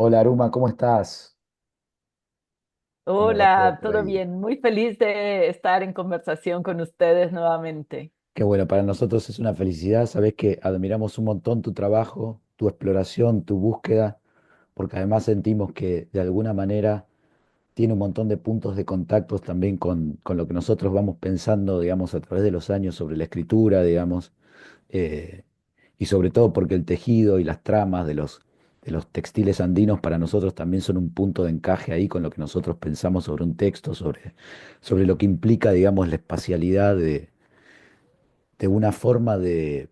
Hola Aruma, ¿cómo estás? ¿Cómo va todo Hola, por ¿todo ahí? bien? Muy feliz de estar en conversación con ustedes nuevamente. Qué bueno, para nosotros es una felicidad. Sabés que admiramos un montón tu trabajo, tu exploración, tu búsqueda, porque además sentimos que de alguna manera tiene un montón de puntos de contactos también con lo que nosotros vamos pensando, digamos, a través de los años sobre la escritura, digamos. eh, y sobre todo porque el tejido y las tramas de los textiles andinos para nosotros también son un punto de encaje ahí con lo que nosotros pensamos sobre un texto, sobre lo que implica, digamos, la espacialidad de una forma de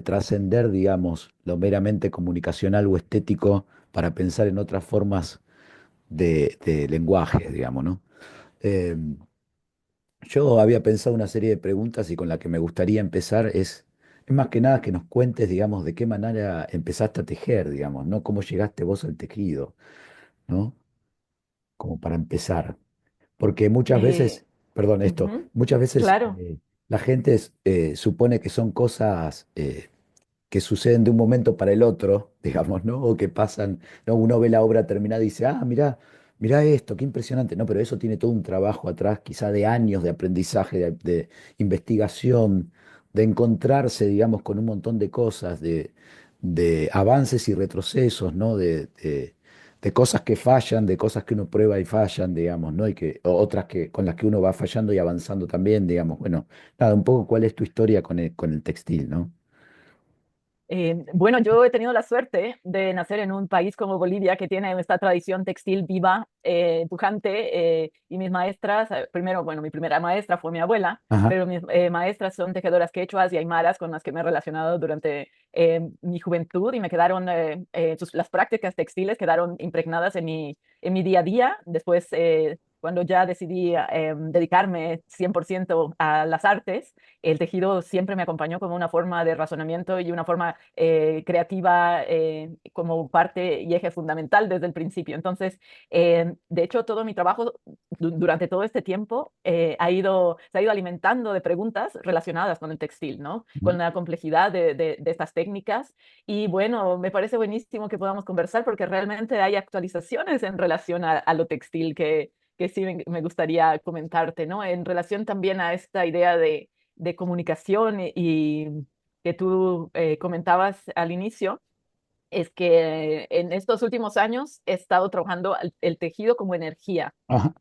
trascender, digamos, lo meramente comunicacional o estético para pensar en otras formas de lenguaje, digamos, ¿no? Eh, yo había pensado una serie de preguntas y con la que me gustaría empezar es más que nada que nos cuentes, digamos, de qué manera empezaste a tejer, digamos, ¿no? ¿Cómo llegaste vos al tejido, ¿no? Como para empezar. Porque muchas Eh, veces, perdón, Ujú, muchas veces claro. la gente supone que son cosas que suceden de un momento para el otro, digamos, ¿no? O que pasan, ¿no? Uno ve la obra terminada y dice, ah, mirá, mirá esto, qué impresionante, ¿no? Pero eso tiene todo un trabajo atrás, quizá de años de aprendizaje, de investigación, de encontrarse, digamos, con un montón de cosas, de avances y retrocesos, ¿no? De cosas que fallan, de cosas que uno prueba y fallan, digamos, ¿no? O otras con las que uno va fallando y avanzando también, digamos. Bueno, nada, un poco cuál es tu historia con el textil, ¿no? Bueno, yo he tenido la suerte de nacer en un país como Bolivia que tiene esta tradición textil viva, pujante, y mis maestras, primero, bueno, mi primera maestra fue mi abuela, Ajá. pero mis maestras son tejedoras quechuas y aymaras con las que me he relacionado durante mi juventud y me quedaron, las prácticas textiles quedaron impregnadas en mi día a día. Después, cuando ya decidí dedicarme 100% a las artes, el tejido siempre me acompañó como una forma de razonamiento y una forma creativa, como parte y eje fundamental desde el principio. Entonces, de hecho, todo mi trabajo durante todo este tiempo se ha ido alimentando de preguntas relacionadas con el textil, ¿no? Con la complejidad de estas técnicas. Y bueno, me parece buenísimo que podamos conversar porque realmente hay actualizaciones en relación a lo textil que sí me gustaría comentarte, ¿no? En relación también a esta idea de comunicación y que tú comentabas al inicio, es que en estos últimos años he estado trabajando el tejido como energía, Ajá.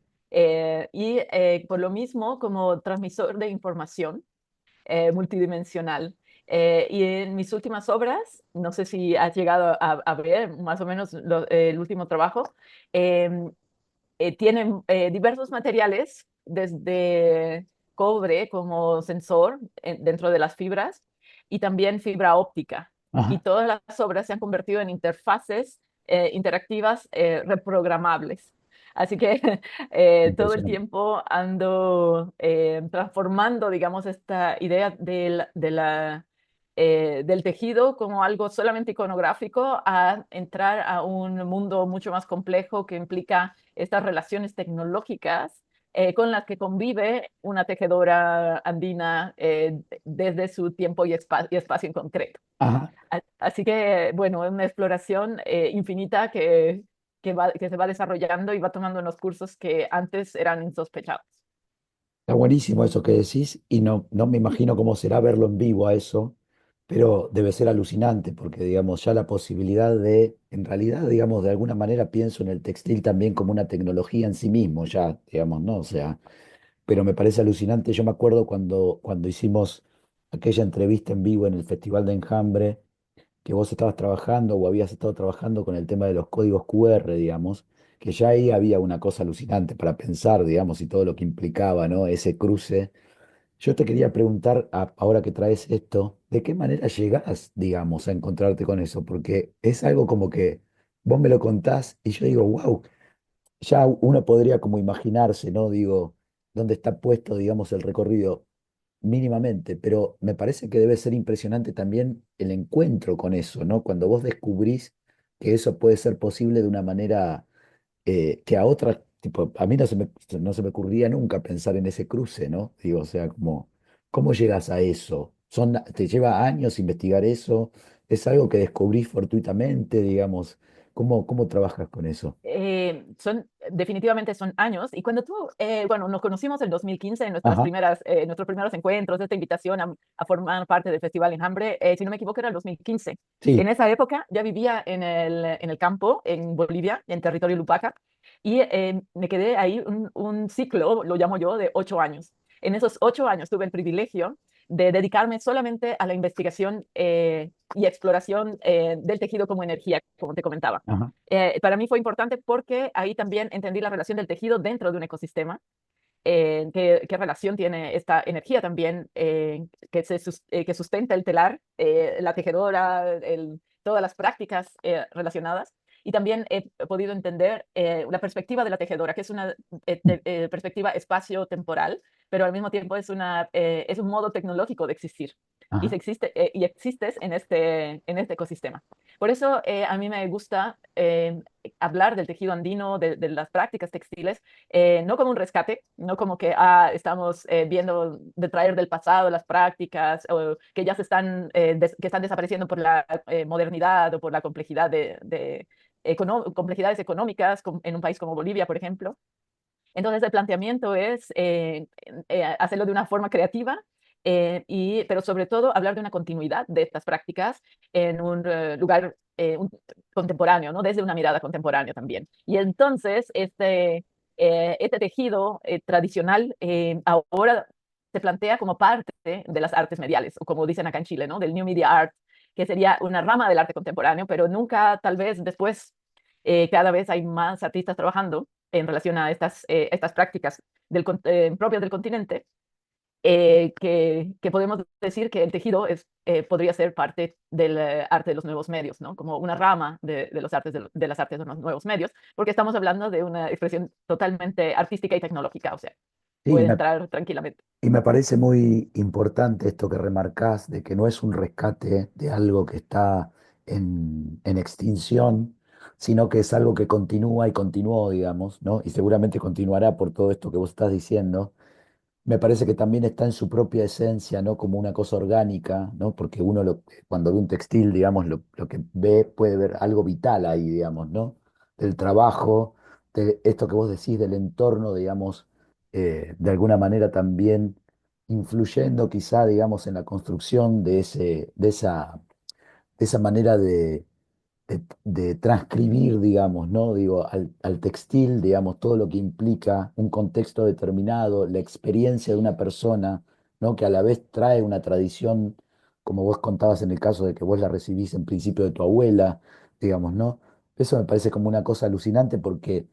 por lo mismo como transmisor de información multidimensional. Y en mis últimas obras, no sé si has llegado a ver más o menos el último trabajo, eh, tienen diversos materiales, desde cobre como sensor dentro de las fibras y también fibra óptica. Y Ajá. todas las obras se han convertido en interfaces interactivas reprogramables. Así que todo el Impresionante. tiempo ando transformando, digamos, esta idea del tejido como algo solamente iconográfico a entrar a un mundo mucho más complejo que implica estas relaciones tecnológicas con las que convive una tejedora andina desde su tiempo y espacio en concreto. Ajá. Así que, bueno, es una exploración infinita que se va desarrollando y va tomando unos cursos que antes eran insospechados. Está buenísimo eso que decís y no me imagino cómo será verlo en vivo a eso, pero debe ser alucinante porque, digamos, ya la posibilidad en realidad, digamos, de alguna manera pienso en el textil también como una tecnología en sí mismo, ya, digamos, ¿no? O sea, pero me parece alucinante. Yo me acuerdo cuando hicimos aquella entrevista en vivo en el Festival de Enjambre, que vos estabas trabajando o habías estado trabajando con el tema de los códigos QR, digamos, que ya ahí había una cosa alucinante para pensar, digamos, y todo lo que implicaba, ¿no? Ese cruce. Yo te quería preguntar, ahora que traes esto, ¿de qué manera llegás, digamos, a encontrarte con eso? Porque es algo como que vos me lo contás y yo digo, wow, ya uno podría como imaginarse, ¿no? Digo, dónde está puesto, digamos, el recorrido mínimamente, pero me parece que debe ser impresionante también el encuentro con eso, ¿no? Cuando vos descubrís que eso puede ser posible de una manera que a otras, tipo, a mí no se me ocurriría nunca pensar en ese cruce, ¿no? Digo, o sea, como, ¿cómo llegas a eso? ¿Te lleva años investigar eso? ¿Es algo que descubrís fortuitamente, digamos? ¿Cómo trabajas con eso? Definitivamente son años. Y cuando tú, bueno, nos conocimos en 2015 en Ajá, nuestros primeros encuentros, esta invitación a formar parte del Festival Enjambre, si no me equivoco, era el 2015. En sí, esa época ya vivía en el campo, en Bolivia, en territorio Lupaca, y me quedé ahí un ciclo, lo llamo yo, de 8 años. En esos 8 años tuve el privilegio de dedicarme solamente a la investigación y exploración del tejido como energía, como te comentaba. ajá, Para mí fue importante porque ahí también entendí la relación del tejido dentro de un ecosistema, qué relación tiene esta energía también que sustenta el telar, la tejedora, todas las prácticas relacionadas. Y también he podido entender la perspectiva de la tejedora, que es una perspectiva espacio-temporal, pero al mismo tiempo es un modo tecnológico de existir. ajá. Y existes en este ecosistema. Por eso a mí me gusta hablar del tejido andino, de las prácticas textiles, no como un rescate, no como que estamos viendo de traer del pasado las prácticas o que ya que están desapareciendo por la modernidad o por la complejidad complejidades económicas en un país como Bolivia, por ejemplo. Entonces el planteamiento es hacerlo de una forma creativa, pero sobre todo hablar de una continuidad de estas prácticas en un lugar contemporáneo, ¿no? Desde una mirada contemporánea también. Y entonces este tejido tradicional ahora se plantea como parte de las artes mediales, o como dicen acá en Chile, ¿no? Del New Media Art, que sería una rama del arte contemporáneo, pero nunca, tal vez después, cada vez hay más artistas trabajando en relación a estas prácticas propias del continente, que podemos decir que el tejido podría ser parte del arte de los nuevos medios, ¿no? Como una rama de los artes de las artes de los nuevos medios, porque estamos hablando de una expresión totalmente artística y tecnológica, o sea, Sí, puede entrar tranquilamente. y me parece muy importante esto que remarcás de que no es un rescate de algo que está en extinción, sino que es algo que continúa y continuó, digamos, ¿no? Y seguramente continuará por todo esto que vos estás diciendo. Me parece que también está en su propia esencia, ¿no? Como una cosa orgánica, ¿no? Porque uno cuando ve un textil, digamos, lo que ve, puede ver algo vital ahí, digamos, ¿no? Del trabajo, de esto que vos decís, del entorno, digamos, de alguna manera también influyendo quizá, digamos, en la construcción de esa manera de transcribir, digamos, ¿no? Digo, al textil, digamos, todo lo que implica un contexto determinado, la experiencia de una persona, ¿no? Que a la vez trae una tradición, como vos contabas en el caso de que vos la recibís en principio de tu abuela, digamos, ¿no? Eso me parece como una cosa alucinante porque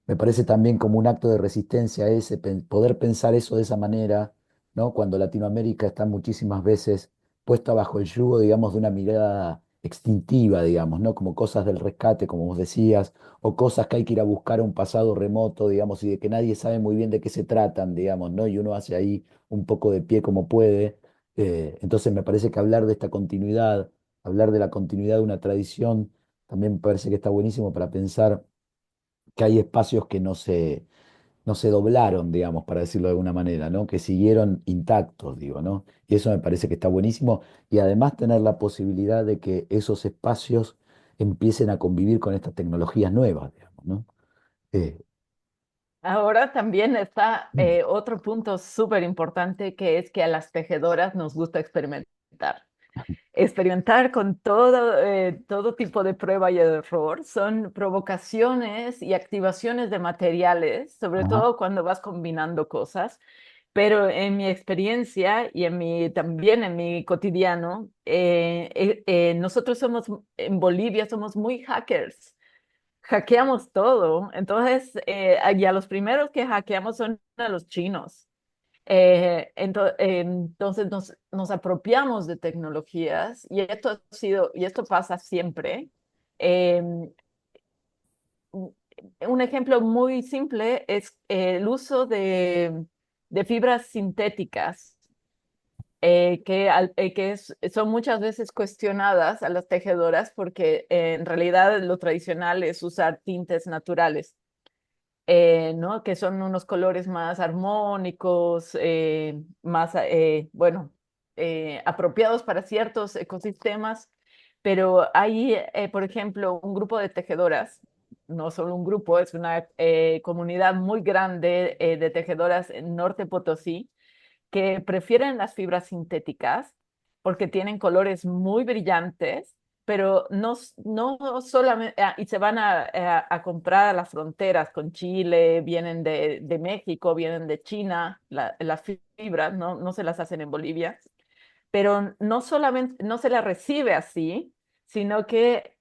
me parece también como un acto de resistencia ese, poder pensar eso de esa manera, ¿no? Cuando Latinoamérica está muchísimas veces puesta bajo el yugo, digamos, de una mirada extintiva, digamos, ¿no? Como cosas del rescate, como vos decías, o cosas que hay que ir a buscar a un pasado remoto, digamos, y de que nadie sabe muy bien de qué se tratan, digamos, ¿no? Y uno hace ahí un poco de pie como puede. Entonces me parece que hablar de esta continuidad, hablar de la continuidad de una tradición, también me parece que está buenísimo para pensar que hay espacios que no se doblaron, digamos, para decirlo de alguna manera, ¿no? Que siguieron intactos, digo, ¿no? Y eso me parece que está buenísimo. Y además tener la posibilidad de que esos espacios empiecen a convivir con estas tecnologías nuevas, digamos, ¿no? Eh, Ahora también está otro punto súper importante, que es que a las tejedoras nos gusta experimentar con todo tipo de prueba y error. Son provocaciones y activaciones de materiales, sobre ajá, todo cuando vas combinando cosas. Pero en mi experiencia y también en mi cotidiano, nosotros en Bolivia somos muy hackers. Hackeamos todo. Entonces, y a los primeros que hackeamos son a los chinos. Entonces nos apropiamos de tecnologías, y esto pasa siempre. Em, un ejemplo muy simple es el uso de fibras sintéticas, son muchas veces cuestionadas a las tejedoras porque en realidad lo tradicional es usar tintes naturales, ¿no? Que son unos colores más armónicos, más, bueno, apropiados para ciertos ecosistemas, pero hay, por ejemplo, un grupo de tejedoras, no solo un grupo, es una comunidad muy grande de tejedoras en Norte Potosí, que prefieren las fibras sintéticas porque tienen colores muy brillantes, pero no solamente, y se van a comprar a las fronteras con Chile, vienen de México, vienen de China, las fibras, no se las hacen en Bolivia, pero no solamente, no se las recibe así, sino que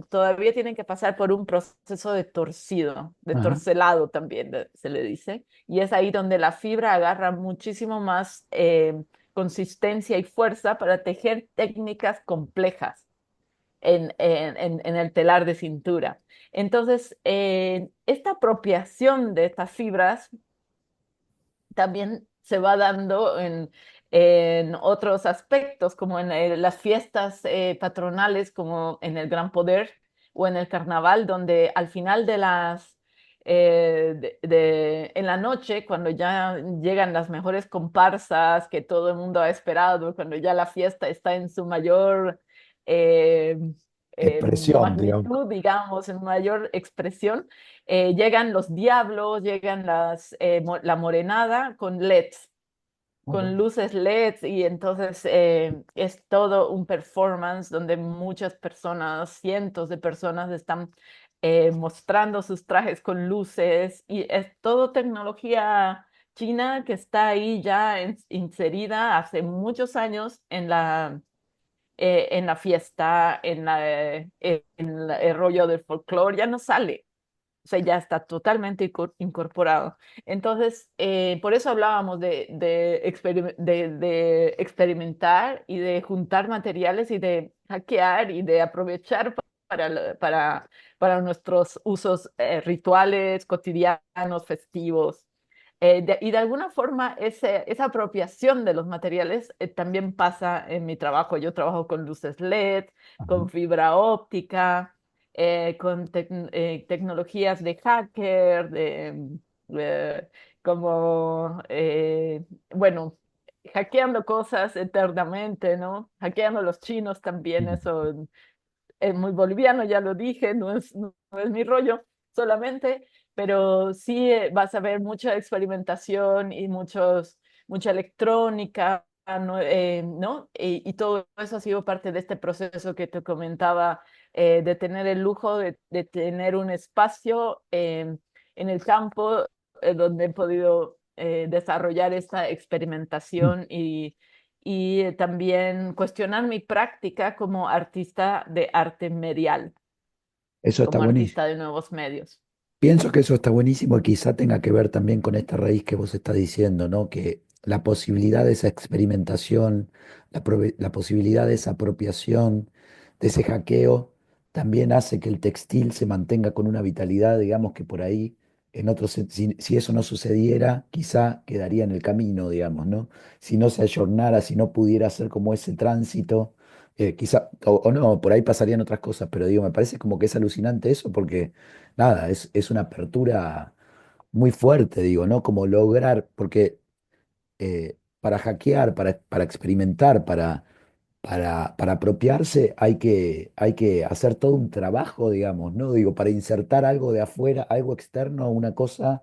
todavía tienen que pasar por un proceso de torcido, de Ajá. torcelado también se le dice, y es ahí donde la fibra agarra muchísimo más consistencia y fuerza para tejer técnicas complejas en el telar de cintura. Entonces, esta apropiación de estas fibras también se va dando en otros aspectos, como en las fiestas patronales, como en el Gran Poder o en el Carnaval, donde al final de en la noche, cuando ya llegan las mejores comparsas que todo el mundo ha esperado, cuando ya la fiesta está en su mayor eh, Expresión, digamos. magnitud, digamos, en mayor expresión, llegan los diablos, llegan la morenada con LEDs, Ajá. con luces LEDs, y entonces es todo un performance donde muchas personas, cientos de personas están mostrando sus trajes con luces, y es todo tecnología china que está ahí ya inserida hace muchos años en la fiesta, el rollo del folclore, ya no sale. O sea, ya está totalmente incorporado. Entonces, por eso hablábamos de experimentar y de juntar materiales y de hackear y de aprovechar para nuestros usos rituales, cotidianos, festivos. Y de alguna forma esa apropiación de los materiales también pasa en mi trabajo. Yo trabajo con luces LED, Ajá. con fibra óptica, con tecnologías de hacker, eh, como, bueno, hackeando cosas eternamente, ¿no? Hackeando a los chinos también, eso es muy boliviano, ya lo dije, no es mi rollo solamente, pero sí vas a ver mucha experimentación y mucha electrónica, ¿no? ¿No? Y todo eso ha sido parte de este proceso que te comentaba, de tener el lujo de tener un espacio en el campo donde he podido desarrollar esta experimentación y también cuestionar mi práctica como artista de arte medial, Eso está como buenísimo. artista de nuevos medios. Pienso que eso está buenísimo y quizá tenga que ver también con esta raíz que vos estás diciendo, ¿no? Que la posibilidad de esa experimentación, la posibilidad de esa apropiación, de ese hackeo, también hace que el textil se mantenga con una vitalidad, digamos que por ahí, si eso no sucediera, quizá quedaría en el camino, digamos, ¿no? Si no se ayornara, si no pudiera hacer como ese tránsito, quizá, o no, por ahí pasarían otras cosas, pero digo, me parece como que es alucinante eso porque nada, es una apertura muy fuerte, digo, ¿no? Como lograr, porque para hackear, para experimentar, para apropiarse, hay que hacer todo un trabajo, digamos, ¿no? Digo, para insertar algo de afuera, algo externo, una cosa,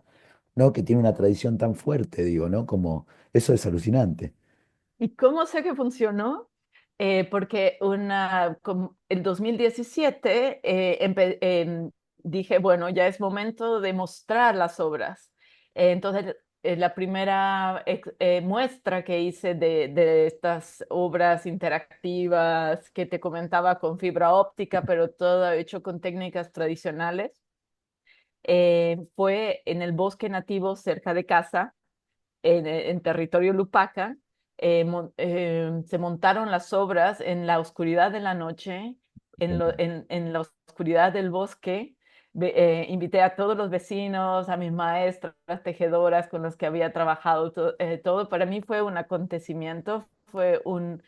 ¿no? Que tiene una tradición tan fuerte, digo, ¿no? Como eso es alucinante. ¿Y cómo sé que funcionó? Porque el 2017 dije, bueno, ya es momento de mostrar las obras. Entonces, la primera muestra que hice de estas obras interactivas que te comentaba con fibra óptica, pero todo hecho con técnicas tradicionales, fue en el bosque nativo cerca de casa en territorio Lupaca. Se montaron las obras en la oscuridad de la noche, en la oscuridad del bosque. Invité a todos los vecinos, a mis maestras, las tejedoras con las que había trabajado, todo para mí fue un acontecimiento, fue un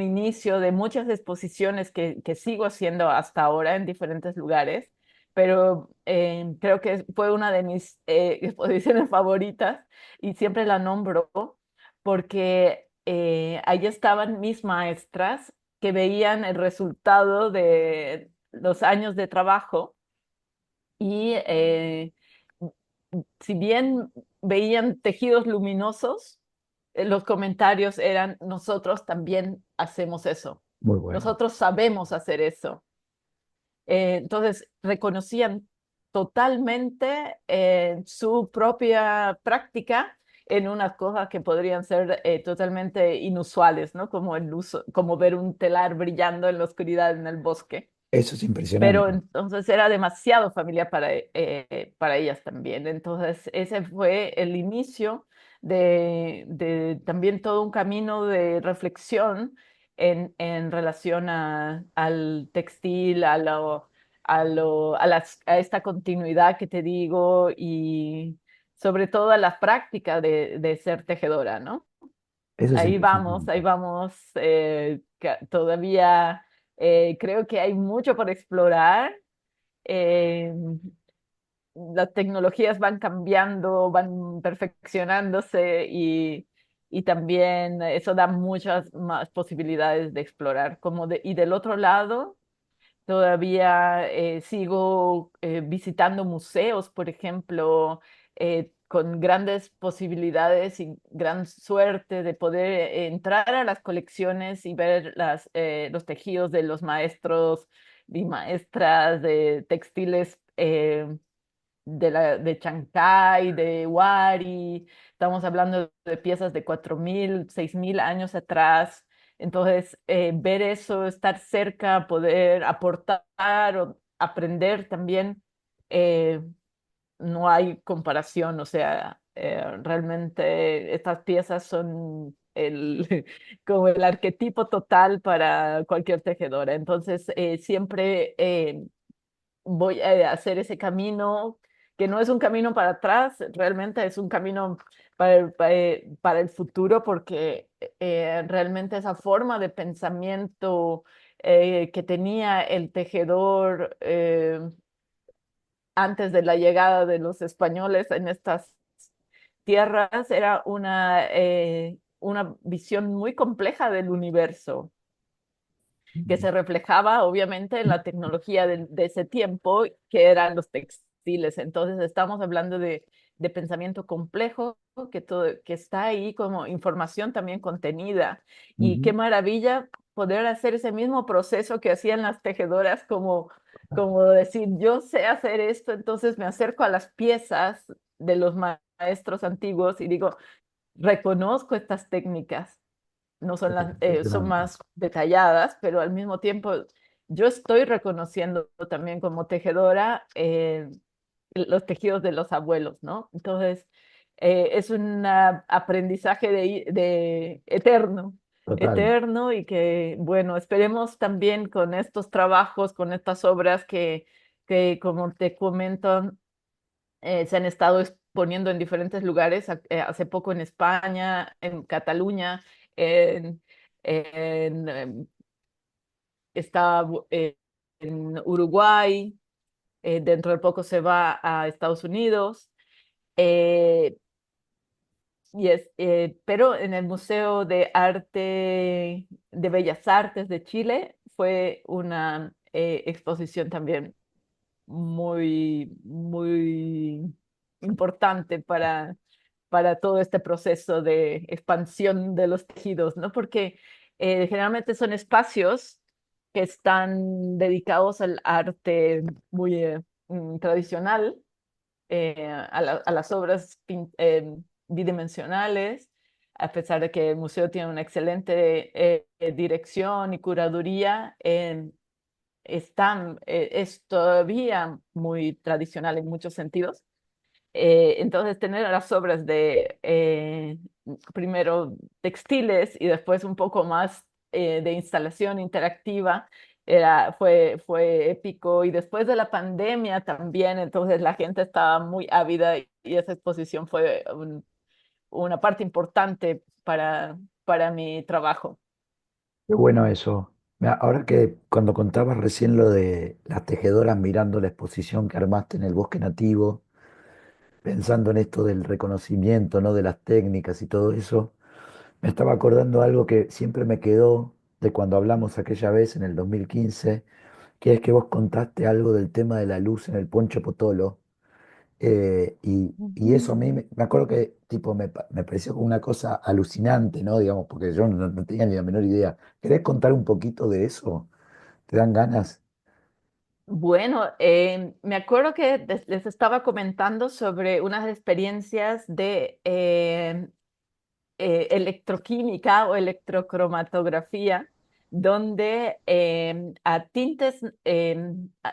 inicio de muchas exposiciones que sigo haciendo hasta ahora en diferentes lugares, pero creo que fue una de mis exposiciones favoritas y siempre la nombro porque ahí estaban mis maestras que veían el resultado de los años de trabajo y si bien veían tejidos luminosos, los comentarios eran, nosotros también hacemos eso, Muy bueno. nosotros sabemos hacer eso. Entonces, reconocían totalmente su propia práctica en unas cosas que podrían ser totalmente inusuales, ¿no? Como el uso, como ver un telar brillando en la oscuridad en el bosque. Eso es Pero impresionante. entonces era demasiado familiar para ellas también. Entonces, ese fue el inicio de también todo un camino de reflexión en relación al textil, a esta continuidad que te digo y sobre todo a la práctica de ser tejedora, ¿no? Eso es Ahí impresionante. vamos, todavía creo que hay mucho por explorar. eh, las tecnologías van cambiando, van perfeccionándose y también eso da muchas más posibilidades de explorar. Y del otro lado, todavía sigo visitando museos, por ejemplo, con grandes posibilidades y gran suerte de poder entrar a las colecciones y ver los tejidos de los maestros y maestras de textiles de Chancay, de Wari. Estamos hablando de piezas de 4.000, 6.000 años atrás. Entonces, ver eso, estar cerca, poder aportar o aprender también, eh, no hay comparación. O sea, realmente estas piezas son como el arquetipo total para cualquier tejedora. Entonces, siempre voy a hacer ese camino, que no es un camino para atrás, realmente es un camino para el futuro, porque realmente esa forma de pensamiento que tenía el tejedor antes de la llegada de los españoles en estas tierras era una visión muy compleja del universo que se reflejaba obviamente en la tecnología de ese tiempo, que eran los textiles. Entonces estamos hablando de pensamiento complejo, que está ahí como información también contenida. Y qué Ujú. maravilla poder hacer ese mismo proceso que hacían las tejedoras, como decir, yo sé hacer esto, entonces me acerco a las piezas de los maestros antiguos y digo, reconozco estas técnicas, no son Eso es son impresionante. más detalladas, pero al mismo tiempo yo estoy reconociendo también como tejedora los tejidos de los abuelos, ¿no? Entonces, es un aprendizaje de eterno, Total. eterno y que, bueno, esperemos también con estos trabajos, con estas obras que como te comento, se han estado exponiendo en diferentes lugares, hace poco en España, en Cataluña, en, en, está en Uruguay, dentro de poco se va a Estados Unidos, eh, pero en el Museo de Arte de Bellas Artes de Chile fue una exposición también muy, muy importante para todo este proceso de expansión de los tejidos, ¿no? Porque generalmente son espacios que están dedicados al arte muy tradicional, a las obras bidimensionales, a pesar de que el museo tiene una excelente dirección y curaduría. Es todavía muy tradicional en muchos sentidos. Entonces, tener las obras de primero textiles y después un poco más de instalación interactiva fue épico. Y después de la pandemia también, entonces la gente estaba muy ávida y esa exposición fue una parte importante para mi trabajo. Qué bueno eso. Mira, ahora que cuando contabas recién lo de las tejedoras mirando la exposición que armaste en el bosque nativo, pensando en esto del reconocimiento, ¿no? De las técnicas y todo eso, me estaba acordando algo que siempre me quedó, de cuando hablamos aquella vez en el 2015, que es que vos contaste algo del tema de la luz en el Poncho Potolo. Y eso a mí Ujú. me acuerdo que tipo me pareció como una cosa alucinante, ¿no? Digamos, porque yo no tenía ni la menor idea. ¿Querés contar un poquito de eso? ¿Te dan ganas? Bueno, me acuerdo que les estaba comentando sobre unas experiencias de electroquímica o electrocromatografía, donde a tintes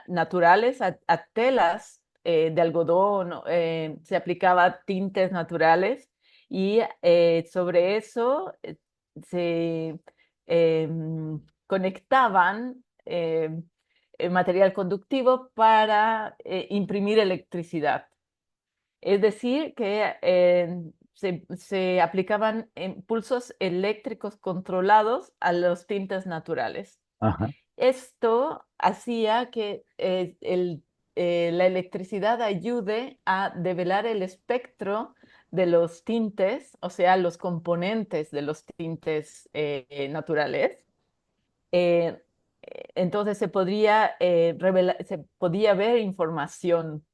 naturales, a telas de algodón, se aplicaba tintes naturales y sobre eso se conectaban material conductivo para imprimir electricidad. Es decir, que se aplicaban impulsos eléctricos controlados a los tintes naturales. Ajá, Esto hacía que la electricidad ayude a develar el espectro de los tintes, o sea, los componentes de los tintes naturales. Eh, entonces se podía ver información,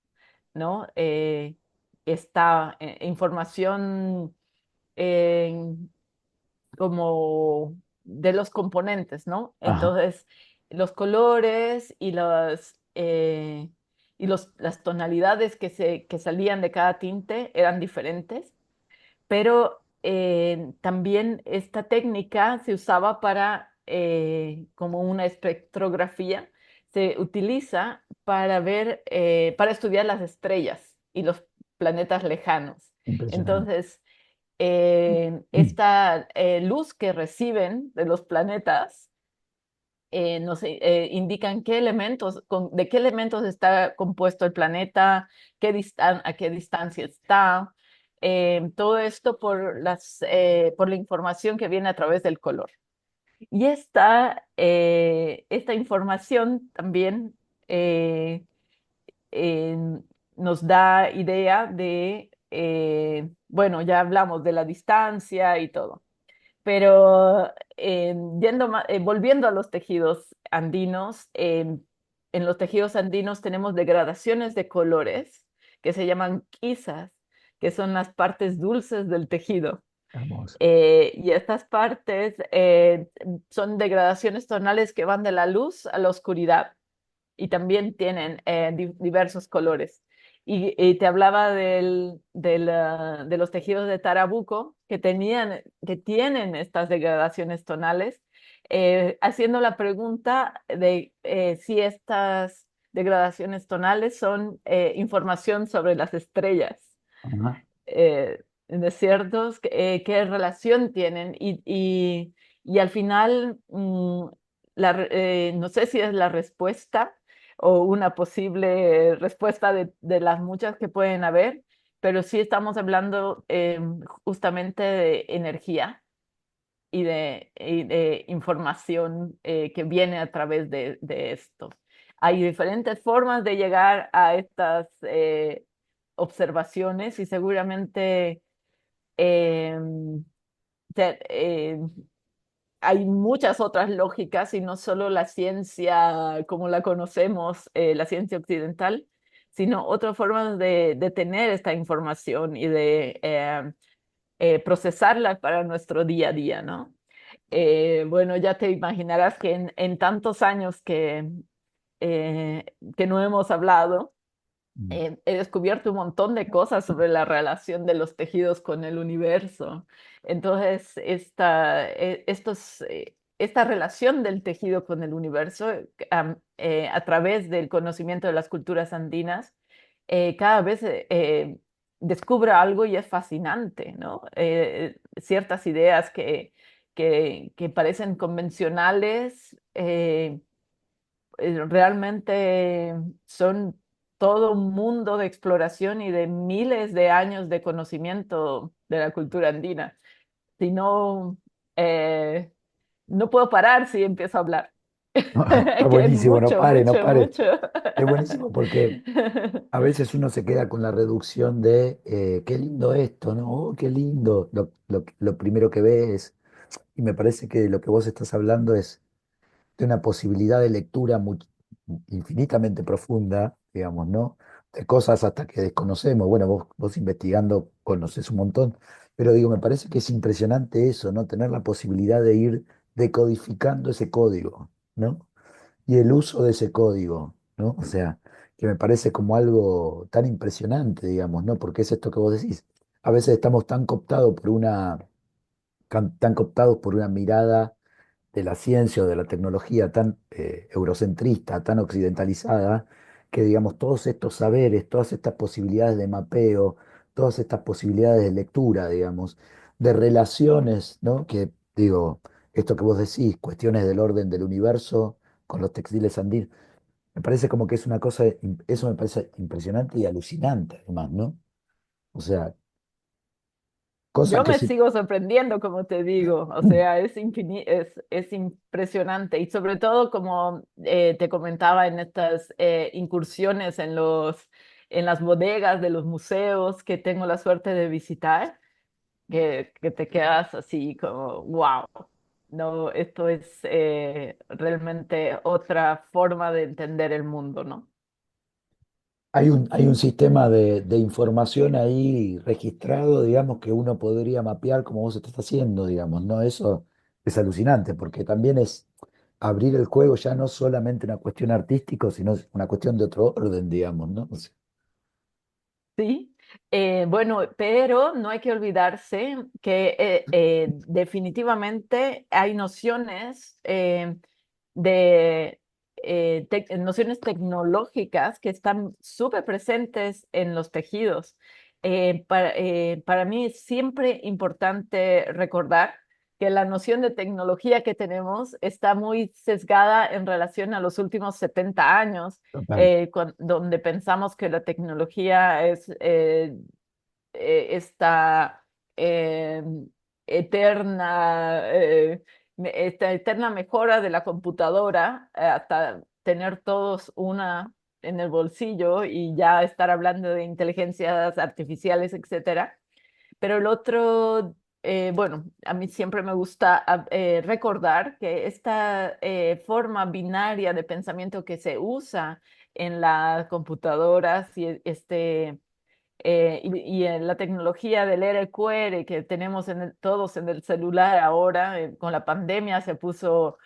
¿no? Esta información eh, como de los componentes, ¿no? ajá, Entonces, los colores las tonalidades que salían de cada tinte eran diferentes, pero también esta técnica se usaba para, como una espectrografía, se utiliza para ver, para estudiar las estrellas y los planetas lejanos. impresionante. Entonces, esta luz que reciben de los planetas nos indican qué elementos, de qué elementos está compuesto el planeta, a qué distancia está, todo esto por la información que viene a través del color. Y esta información también eh, eh, nos da idea de, bueno, ya hablamos de la distancia y todo. Pero volviendo a los tejidos andinos, en los tejidos andinos tenemos degradaciones de colores que se llaman quisas, que son las partes dulces del tejido. Hermoso. Y estas partes son degradaciones tonales que van de la luz a la oscuridad y también tienen diversos colores. Y te hablaba de los tejidos de Tarabuco que tienen estas degradaciones tonales, haciendo la pregunta de si estas degradaciones tonales son información sobre las estrellas. Ajá. Desiertos, qué relación tienen y al final no sé si es la respuesta o una posible respuesta de las muchas que pueden haber, pero sí estamos hablando justamente de energía y de información que viene a través de esto. Hay diferentes formas de llegar a estas observaciones y seguramente eh, te- eh, hay muchas otras lógicas y no solo la ciencia como la conocemos, la ciencia occidental, sino otras formas de tener esta información y de procesarla para nuestro día a día, ¿no? Bueno, ya te imaginarás que en tantos años que no hemos hablado, Mm. he descubierto un montón de cosas sobre la relación de los tejidos con el universo. Entonces, esta relación del tejido con el universo, a través del conocimiento de las culturas andinas, cada vez descubro algo y es fascinante, ¿no? Ciertas ideas que parecen convencionales. Realmente son todo un mundo de exploración y de miles de años de conocimiento de la cultura andina. Si no, eh, no puedo parar si empiezo a hablar, Está que es buenísimo, no mucho, pare, no mucho, pare. mucho. Es buenísimo porque a veces uno se queda con la reducción de qué lindo esto, ¿no? Oh, qué lindo. Lo primero que ves. y me parece que lo que vos estás hablando es de una posibilidad de lectura infinitamente profunda, digamos, ¿no? De cosas hasta que desconocemos. Bueno, vos investigando conoces un montón, pero digo, me parece que es impresionante eso, ¿no? Tener la posibilidad de ir decodificando ese código, ¿no? Y el uso de ese código, ¿no? O sea, que me parece como algo tan impresionante, digamos, ¿no? Porque es esto que vos decís. A veces estamos tan cooptados por una mirada de la ciencia o de la tecnología tan eurocentrista, tan occidentalizada, que digamos todos estos saberes, todas estas posibilidades de mapeo, todas estas posibilidades de lectura, digamos, de relaciones, ¿no? Que digo, esto que vos decís, cuestiones del orden del universo con los textiles andinos, me parece como que es una cosa, eso me parece impresionante y alucinante, además, ¿no? O sea, cosas Yo que me sí. sigo sorprendiendo, como te digo, o sea, es impresionante y sobre todo como te comentaba en estas incursiones en en las bodegas de los museos que tengo la suerte de visitar, que te quedas así como, wow, no, esto es realmente otra forma de entender el mundo, ¿no? Hay un sistema de información ahí registrado, digamos, que uno podría mapear como vos estás haciendo, digamos, ¿no? Eso es alucinante, porque también es abrir el juego ya no solamente una cuestión artística, sino es una cuestión de otro orden, digamos, ¿no? O sea, Sí, bueno, pero no hay que olvidarse que definitivamente hay nociones nociones tecnológicas que están súper presentes en los tejidos. Para mí es siempre importante recordar que la noción de tecnología que tenemos está muy sesgada en relación a los últimos 70 años total. donde pensamos que la tecnología es esta eh, esta eterna mejora de la computadora hasta tener todos una en el bolsillo y ya estar hablando de inteligencias artificiales, etcétera. Pero el otro, bueno, a mí siempre me gusta recordar que esta forma binaria de pensamiento que se usa en las computadoras y y en la tecnología del RQR que tenemos todos en el celular ahora, con la pandemia se puso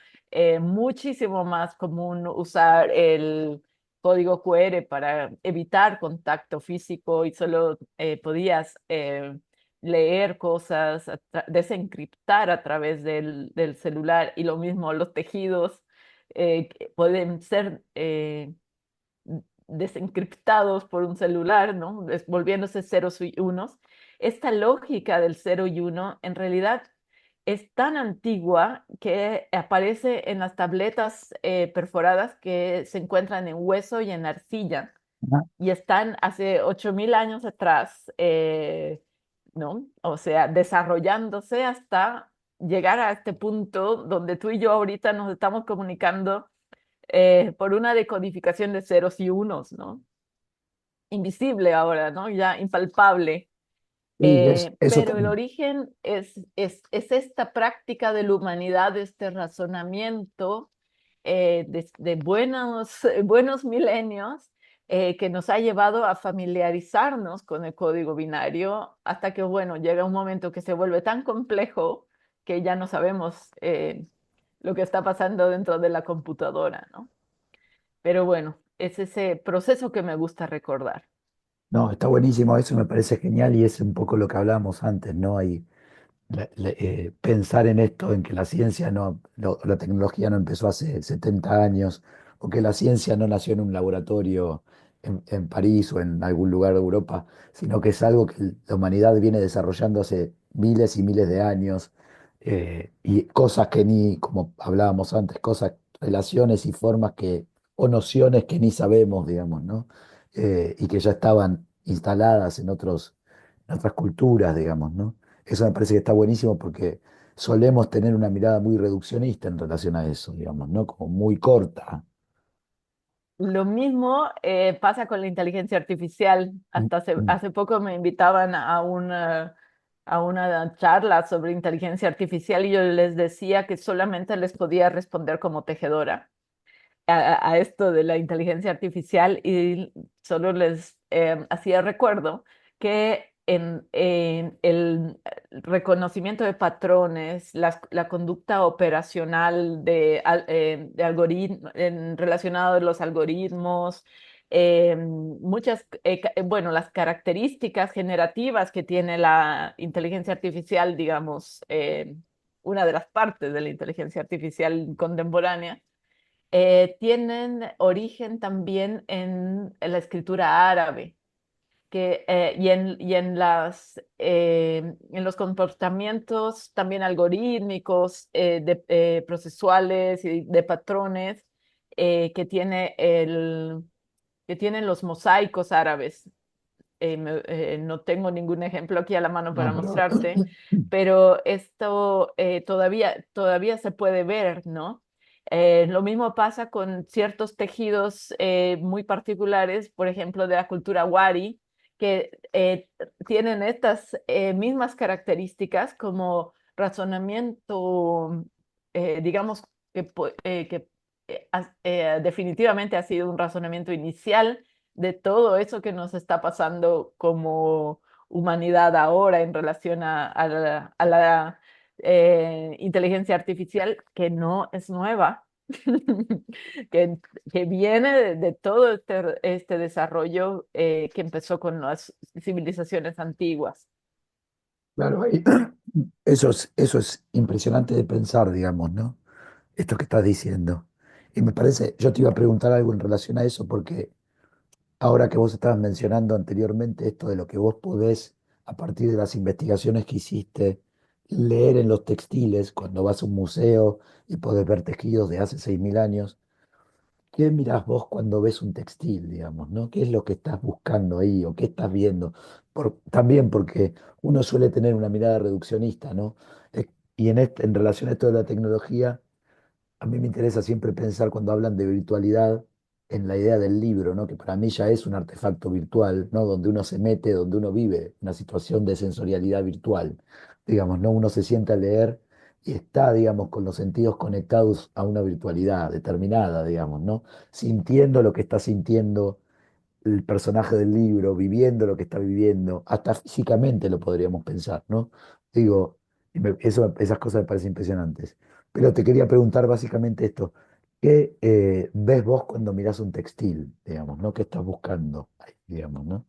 muchísimo más común usar el código QR para evitar contacto físico y solo podías leer cosas, desencriptar a través del celular y lo mismo los tejidos que pueden ser desencriptados por un celular, ¿no? Volviéndose ceros y unos. Esta lógica del cero y uno en realidad es tan antigua que aparece en las tabletas perforadas que se encuentran en hueso y en arcilla Ajá. y están hace 8000 años atrás, ¿no? O sea, desarrollándose hasta llegar a este punto donde tú y yo ahorita nos estamos comunicando por una decodificación de ceros y unos, ¿no? Invisible ahora, ¿no? Ya impalpable. Y eso Pero el también. origen es esta práctica de la humanidad, este razonamiento de buenos milenios que nos ha llevado a familiarizarnos con el código binario hasta que, bueno, llega un momento que se vuelve tan complejo que ya no sabemos lo que está pasando dentro de la computadora, ¿no? Pero bueno, es ese proceso que me gusta recordar. No, está buenísimo, eso me parece genial y es un poco lo que hablábamos antes, ¿no? Hay pensar en esto, en que la ciencia no, la tecnología no empezó hace 70 años, o que la ciencia no nació en un laboratorio en París o en algún lugar de Europa, sino que es algo que la humanidad viene desarrollando hace miles y miles de años, y cosas que ni, como hablábamos antes, cosas, relaciones y formas o nociones que ni sabemos, digamos, ¿no? Y que ya estaban instaladas en otras culturas, digamos, ¿no? Eso me parece que está buenísimo porque solemos tener una mirada muy reduccionista en relación a eso, digamos, ¿no? Como muy corta. Lo mismo pasa con la inteligencia artificial. Mm, Hasta mm. hace poco me invitaban a a una charla sobre inteligencia artificial y yo les decía que solamente les podía responder como tejedora a esto de la inteligencia artificial y solo les hacía recuerdo que en el reconocimiento de patrones, la conducta operacional de algoritmos, relacionado a los algoritmos, bueno, las características generativas que tiene la inteligencia artificial, digamos, una de las partes de la inteligencia artificial contemporánea, tienen origen también en la escritura árabe y en los comportamientos también algorítmicos, procesuales y de patrones que tienen los mosaicos árabes. No tengo ningún ejemplo aquí a la mano para No, pero mostrarte, pero esto todavía se puede ver, ¿no? Lo mismo pasa con ciertos tejidos muy particulares, por ejemplo, de la cultura wari, que tienen estas mismas características como razonamiento, digamos, que definitivamente ha sido un razonamiento inicial de todo eso que nos está pasando como humanidad ahora en relación a la inteligencia artificial, que no es nueva, que, que viene de todo este desarrollo que empezó con las civilizaciones antiguas. claro, eso es impresionante de pensar, digamos, ¿no? Esto que estás diciendo. Y me parece, yo te iba a preguntar algo en relación a eso, porque ahora que vos estabas mencionando anteriormente esto de lo que vos podés, a partir de las investigaciones que hiciste, leer en los textiles, cuando vas a un museo y podés ver tejidos de hace 6.000 años, ¿qué mirás vos cuando ves un textil, digamos, ¿no? ¿Qué es lo que estás buscando ahí o qué estás viendo? También porque uno suele tener una mirada reduccionista, ¿no? Y en relación a esto de la tecnología, a mí me interesa siempre pensar cuando hablan de virtualidad en la idea del libro, ¿no? Que para mí ya es un artefacto virtual, ¿no? Donde uno se mete, donde uno vive una situación de sensorialidad virtual. Digamos, ¿no? Uno se sienta a leer y está, digamos, con los sentidos conectados a una virtualidad determinada, digamos, ¿no? Sintiendo lo que está sintiendo el personaje del libro, viviendo lo que está viviendo, hasta físicamente lo podríamos pensar, ¿no? Digo, esas cosas me parecen impresionantes. Pero te quería preguntar básicamente esto, ¿qué ves vos cuando mirás un textil, digamos, ¿no? ¿Qué estás buscando ahí, digamos, ¿no?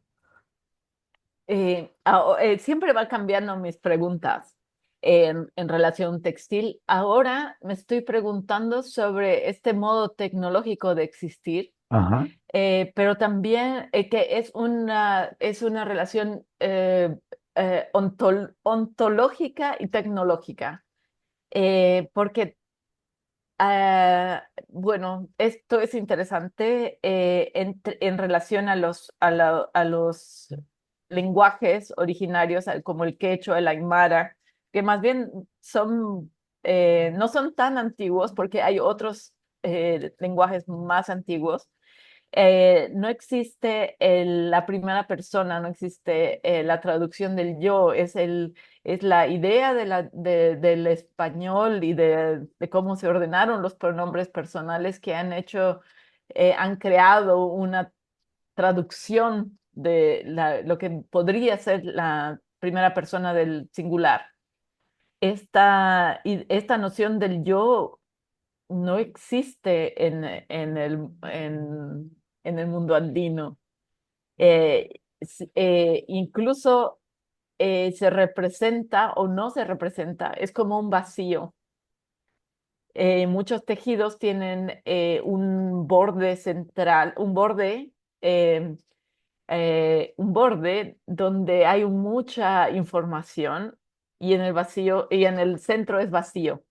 Siempre va cambiando mis preguntas en relación textil. Ahora me estoy preguntando sobre este modo tecnológico de existir, Ajá, pero también que es una relación ontológica y tecnológica, porque bueno, esto es interesante en relación a los lenguajes originarios, como el quechua, el aymara, que más bien no son tan antiguos porque hay otros lenguajes más antiguos. No existe la primera persona, no existe la traducción del yo, es la idea del español y de cómo se ordenaron los pronombres personales que han creado una traducción de lo que podría ser la primera persona del singular. Esta noción del yo no existe en el mundo andino. Incluso se representa o no se representa, es como un vacío. Muchos tejidos tienen un borde central, eh, un borde donde hay mucha información y en el vacío, y en el centro es vacío.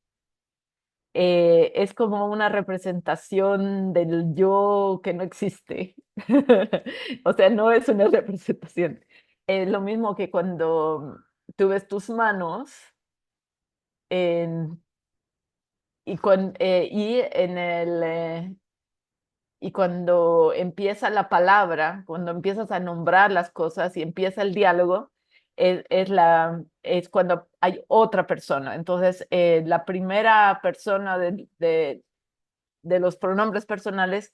Es como una representación del yo que no existe. O sea, no es una representación. Es lo mismo que cuando tú ves tus manos en- y cuando empieza la palabra, cuando empiezas a nombrar las cosas y empieza el diálogo, es cuando hay otra persona. Entonces, la primera persona de los pronombres personales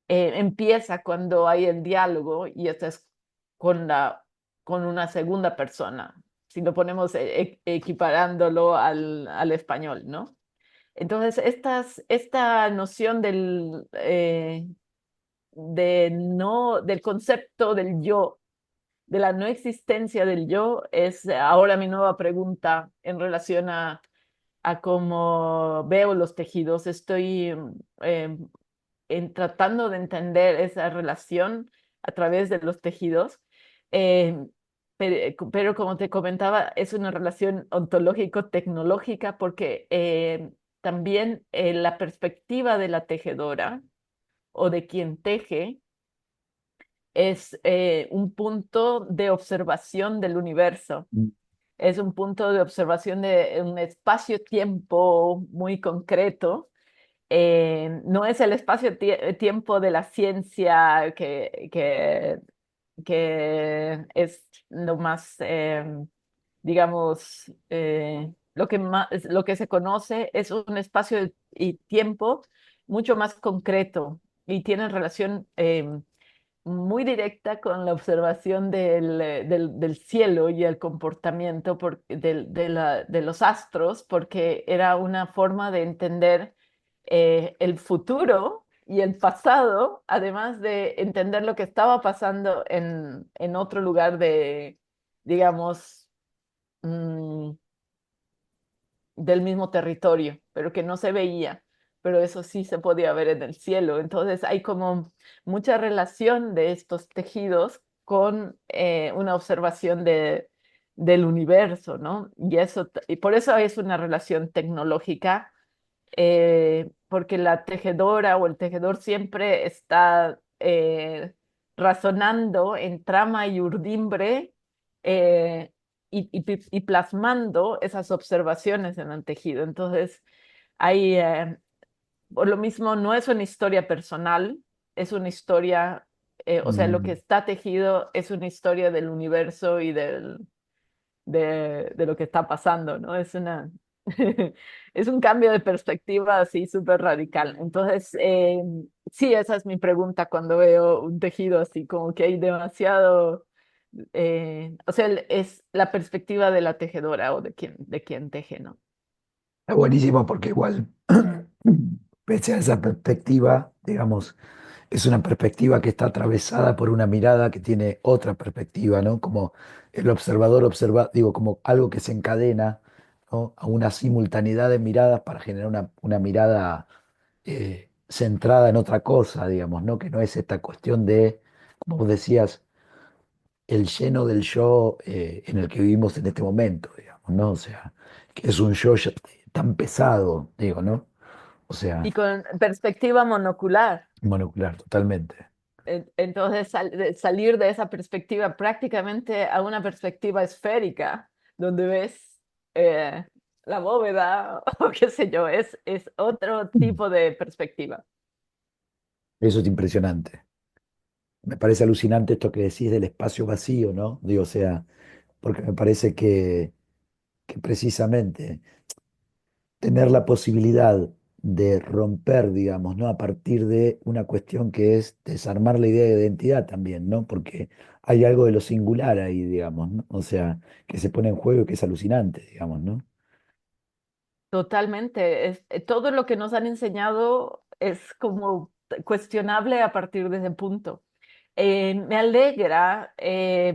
empieza cuando hay el diálogo y esta es con, con una segunda persona, si lo ponemos equiparándolo al español, ¿no? Entonces, esta noción del concepto del yo, de la no existencia del yo, es ahora mi nueva pregunta en relación a cómo veo los tejidos. Estoy tratando de entender esa relación a través de los tejidos. eh, pero, como te comentaba, es una relación ontológico-tecnológica porque también la perspectiva de la tejedora o de quien teje es un punto de observación del universo. Mm. Es un punto de observación de un espacio-tiempo muy concreto. No es el espacio-tiempo de la ciencia que es lo más, digamos, lo que se conoce es un espacio y tiempo mucho más concreto y tiene relación muy directa con la observación del cielo y el comportamiento de los astros, porque era una forma de entender el futuro y el pasado, además de entender lo que estaba pasando en otro lugar digamos, mm, del mismo territorio, pero que no se veía, pero eso sí se podía ver en el cielo. Entonces hay como mucha relación de estos tejidos con una observación del universo, ¿no? Y por eso es una relación tecnológica, porque la tejedora o el tejedor siempre está razonando en trama y urdimbre, eh, y plasmando esas observaciones en el tejido. Entonces, hay, por lo mismo, no es una historia personal, es una historia, o sea, lo que Mm. está tejido es una historia del universo y de lo que está pasando, ¿no? Es un cambio de perspectiva así súper radical. Entonces, sí, esa es mi pregunta cuando veo un tejido así, como que hay demasiado, o sea, es la perspectiva de la tejedora o de quien teje, ¿no? Está buenísimo porque igual, pese a esa perspectiva, digamos, es una perspectiva que está atravesada por una mirada que tiene otra perspectiva, ¿no? Como el observador observa, digo, como algo que se encadena, ¿no? A una simultaneidad de miradas para generar una mirada centrada en otra cosa, digamos, ¿no? Que no es esta cuestión de, como vos decías, el lleno del yo en el que vivimos en este momento, digamos, ¿no? O sea, que es un yo tan pesado, digo, ¿no? O sea, Y con perspectiva monocular. monocular, totalmente. Entonces, salir de esa perspectiva prácticamente a una perspectiva esférica, donde ves eh, la bóveda o qué sé yo, es otro tipo de perspectiva. Eso es impresionante. Me parece alucinante esto que decís del espacio vacío, ¿no? Digo, o sea, porque me parece que precisamente tener la posibilidad de romper, digamos, ¿no? A partir de una cuestión que es desarmar la idea de identidad también, ¿no? Porque hay algo de lo singular ahí, digamos, ¿no? O sea, que se pone en juego y que es alucinante, digamos, ¿no? Totalmente. Todo lo que nos han enseñado es como cuestionable a partir de ese punto. Me alegra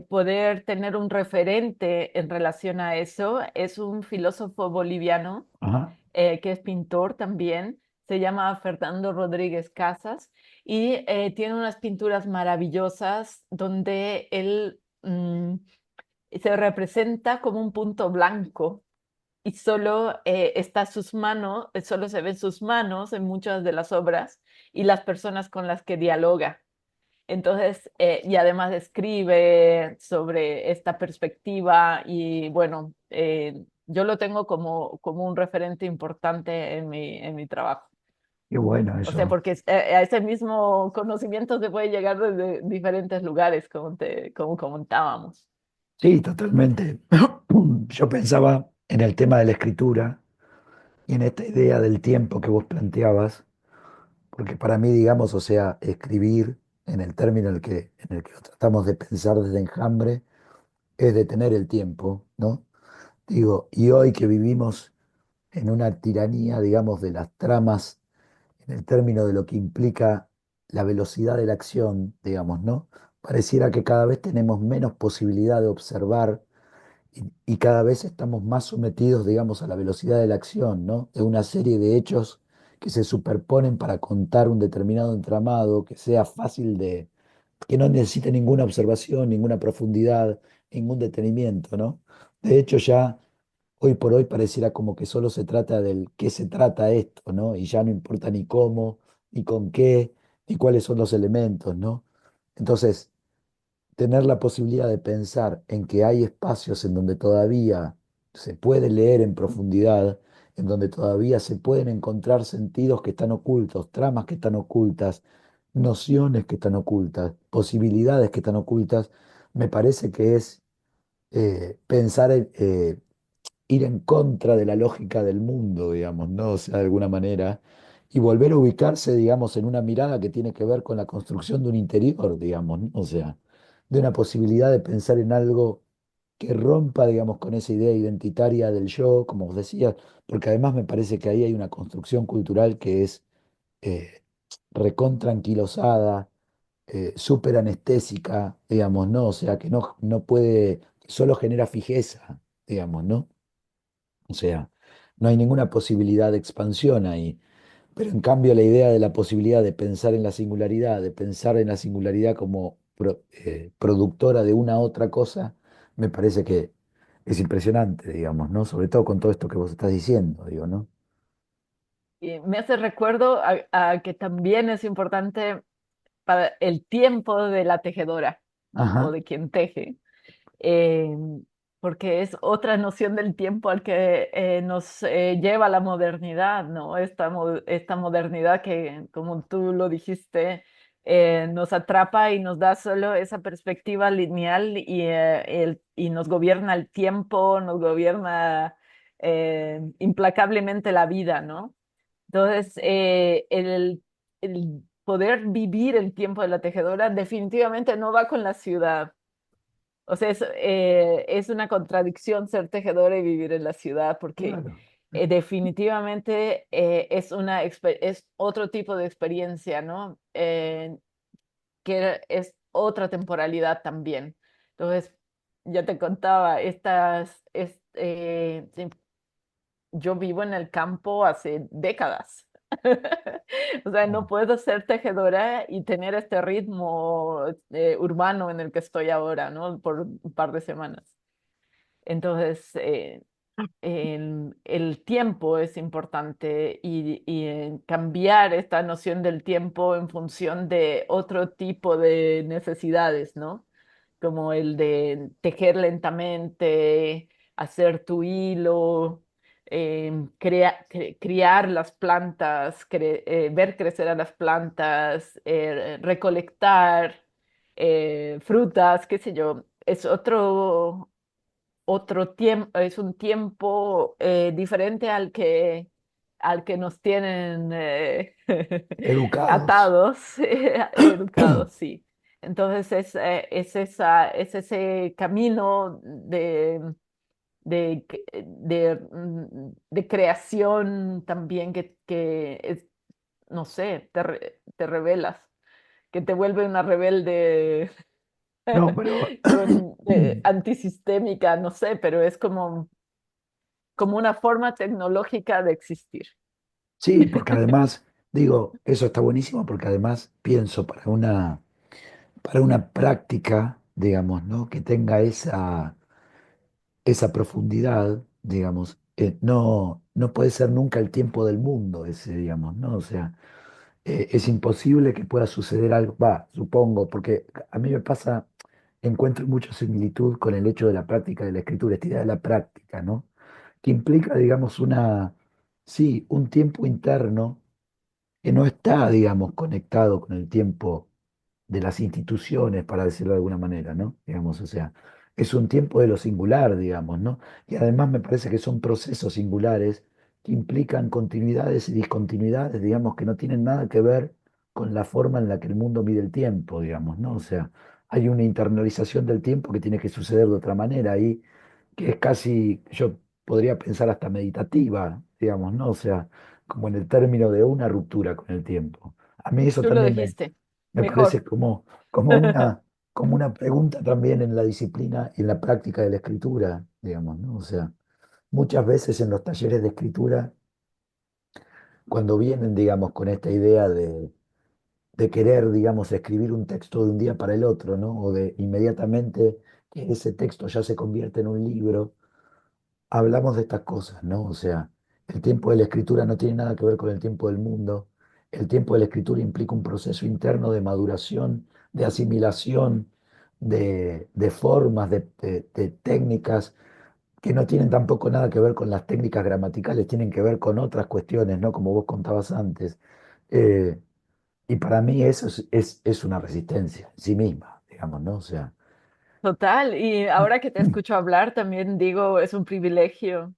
poder tener un referente en relación a eso. Es un filósofo boliviano Ajá. que es pintor también. Se llama Fernando Rodríguez Casas y tiene unas pinturas maravillosas donde él se representa como un punto blanco y solo está sus manos, solo se ven sus manos en muchas de las obras y las personas con las que dialoga. Entonces, y además escribe sobre esta perspectiva y bueno, yo lo tengo como un referente importante en mi trabajo. Qué bueno O sea, eso. porque a ese mismo conocimiento se puede llegar desde diferentes lugares, como comentábamos. Sí, totalmente. Yo pensaba en el tema de la escritura y en esta idea del tiempo que vos planteabas, porque para mí, digamos, o sea, escribir en el término en el que lo tratamos de pensar desde Enjambre es detener el tiempo, ¿no? Digo, y hoy que vivimos en una tiranía, digamos, de las tramas, en el término de lo que implica la velocidad de la acción, digamos, ¿no? Pareciera que cada vez tenemos menos posibilidad de observar y cada vez estamos más sometidos, digamos, a la velocidad de la acción, ¿no? De una serie de hechos que se superponen para contar un determinado entramado, que sea fácil de, que no necesite ninguna observación, ninguna profundidad, ningún detenimiento, ¿no? De hecho, ya hoy por hoy pareciera como que solo se trata del qué se trata esto, ¿no? Y ya no importa ni cómo, ni con qué, ni cuáles son los elementos, ¿no? Entonces, tener la posibilidad de pensar en que hay espacios en donde todavía se puede leer en profundidad, en donde todavía se pueden encontrar sentidos que están ocultos, tramas que están ocultas, nociones que están ocultas, posibilidades que están ocultas, me parece que es pensar en ir en contra de la lógica del mundo, digamos, ¿no? O sea, de alguna manera, y volver a ubicarse, digamos, en una mirada que tiene que ver con la construcción de un interior, digamos, ¿no? O sea, de una posibilidad de pensar en algo que rompa, digamos, con esa idea identitaria del yo, como vos decías, porque además me parece que ahí hay una construcción cultural que es eh, recontra anquilosada, súper anestésica, digamos, ¿no? O sea, que no puede, solo genera fijeza, digamos, ¿no? O sea, no hay ninguna posibilidad de expansión ahí. Pero en cambio la idea de la posibilidad de pensar en la singularidad, de pensar en la singularidad como productora de una otra cosa, me parece que es impresionante, digamos, ¿no? Sobre todo con todo esto que vos estás diciendo, digo, ¿no? Y me hace recuerdo a que también es importante para el tiempo de la tejedora o Ajá, de quien teje, eh, porque es otra noción del tiempo al que nos lleva la modernidad, ¿no? Esta modernidad que, como tú lo dijiste, nos atrapa y nos da solo esa perspectiva lineal y nos gobierna el tiempo, nos gobierna implacablemente la vida, ¿no? Entonces, el poder vivir el tiempo de la tejedora definitivamente no va con la ciudad. O sea, es una contradicción ser tejedora y vivir en la ciudad, porque claro. definitivamente es otro tipo de experiencia, ¿no? Que es otra temporalidad también. Entonces, ya te contaba, sí, yo vivo en el campo hace décadas. O sea, no Claro. puedo ser tejedora y tener este ritmo urbano en el que estoy ahora, ¿no? Por un par de semanas. Entonces, el tiempo es importante y cambiar esta noción del tiempo en función de otro tipo de necesidades, ¿no? Como el de tejer lentamente, hacer tu hilo, criar las plantas, ver crecer a las plantas, recolectar frutas, qué sé yo. Es otro tiempo, es un tiempo diferente al que nos tienen Educados. atados, educados, sí. Entonces es ese camino de creación también que es, no sé, te revelas, que te vuelve una rebelde No, pero antisistémica, no sé, pero es como una forma tecnológica de existir. sí, porque además, digo, eso está buenísimo porque además pienso para una práctica, digamos, ¿no? Que tenga esa profundidad, digamos, no puede ser nunca el tiempo del mundo ese, digamos, ¿no? O sea, es imposible que pueda suceder algo, va, supongo, porque a mí me pasa, encuentro mucha similitud con el hecho de la práctica de la escritura, esta idea de la práctica, ¿no? Que implica, digamos, sí, un tiempo interno que no está, digamos, conectado con el tiempo de las instituciones, para decirlo de alguna manera, ¿no? Digamos, o sea. es un tiempo de lo singular, digamos, ¿no? Y además me parece que son procesos singulares que implican continuidades y discontinuidades, digamos, que no tienen nada que ver con la forma en la que el mundo mide el tiempo, digamos, ¿no? O sea, hay una internalización del tiempo que tiene que suceder de otra manera y que es casi, yo podría pensar hasta meditativa, digamos, ¿no? O sea, como en el término de una ruptura con el tiempo. A mí eso Tú lo también dijiste, me mejor. parece como una pregunta también en la disciplina y en la práctica de la escritura, digamos, ¿no? O sea, muchas veces en los talleres de escritura, cuando vienen, digamos, con esta idea de querer, digamos, escribir un texto de un día para el otro, ¿no? O de inmediatamente que ese texto ya se convierte en un libro, hablamos de estas cosas, ¿no? O sea, el tiempo de la escritura no tiene nada que ver con el tiempo del mundo. El tiempo de la escritura implica un proceso interno de maduración, de asimilación, de formas, de técnicas que no tienen tampoco nada que ver con las técnicas gramaticales, tienen que ver con otras cuestiones, ¿no? Como vos contabas antes. Eh, y para mí eso es una resistencia en sí misma, digamos, ¿no? O sea, Total, y ahora que te escucho hablar, también digo, es un privilegio.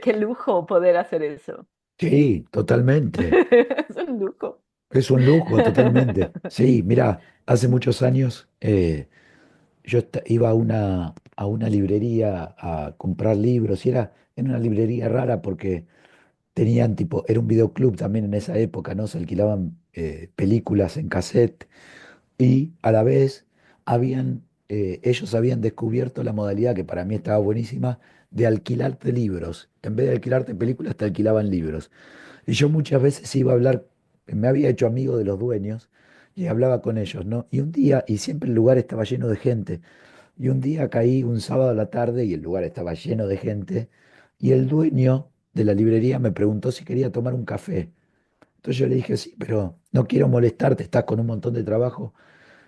Qué lujo poder hacer eso. sí, totalmente. Es un lujo. Es un lujo, totalmente. Sí, mira, hace muchos años yo iba a una librería a comprar libros y era una librería rara porque tenían tipo, era un videoclub también en esa época, ¿no? Se alquilaban películas en cassette y a la vez ellos habían descubierto la modalidad que para mí estaba buenísima de alquilarte libros. En vez de alquilarte películas, te alquilaban libros. Y yo muchas veces iba a hablar, me había hecho amigo de los dueños y hablaba con ellos, ¿no? Y un día, y siempre el lugar estaba lleno de gente, y un día caí un sábado a la tarde y el lugar estaba lleno de gente, y el dueño de la librería me preguntó si quería tomar un café. Entonces yo le dije, sí, pero no quiero molestarte, estás con un montón de trabajo.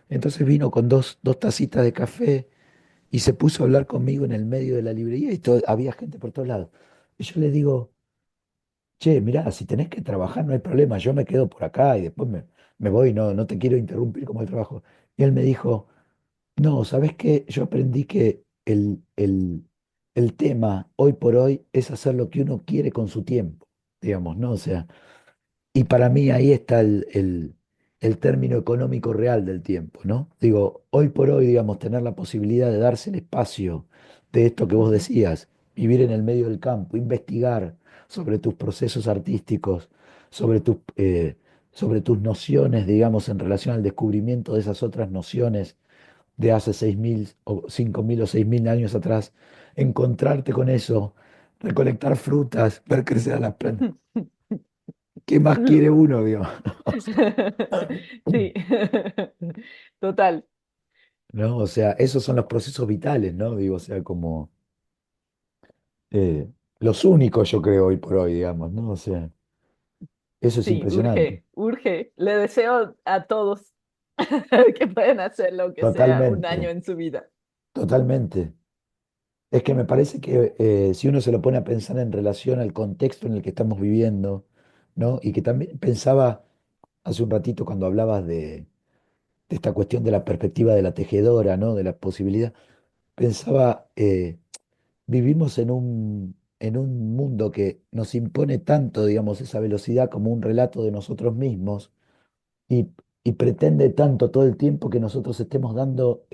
Entonces vino con dos tacitas de café y se puso a hablar conmigo en el medio de la librería y había gente por todos lados. Y yo le digo, che, mirá, si tenés que trabajar no hay problema, yo me quedo por acá y después me voy, no te quiero interrumpir como el trabajo. Y él me dijo, no, ¿sabés qué? Yo aprendí que el tema hoy por hoy es hacer lo que uno quiere con su tiempo, digamos, ¿no? O sea, y para mí ahí está el término económico real del tiempo, ¿no? Digo, hoy por hoy, digamos, tener la posibilidad de darse el espacio de esto que vos Ujú. decías, vivir en el medio del campo, investigar sobre tus procesos artísticos, sobre tus nociones, digamos, en relación al descubrimiento de esas otras nociones de hace 6.000 o 5.000 o 6.000 años atrás, encontrarte con eso, recolectar frutas, ver crecer a las plantas. ¿Qué más Un quiere lujo. uno, digamos? Sí, total. ¿No? O sea, esos son los procesos vitales, ¿no? Digo, o sea, como eh, los únicos, yo creo, hoy por hoy, digamos, ¿no? O sea, eso es Sí, impresionante. urge, urge. Le deseo a todos que puedan hacerlo, aunque sea un año Totalmente, en su vida. totalmente. Es que me parece que si uno se lo pone a pensar en relación al contexto en el que estamos viviendo, ¿no? Y que también pensaba hace un ratito cuando hablabas de esta cuestión de la perspectiva de la tejedora, ¿no? De la posibilidad, pensaba, vivimos en un mundo que nos impone tanto, digamos, esa velocidad como un relato de nosotros mismos y, y pretende tanto todo el tiempo que nosotros estemos dando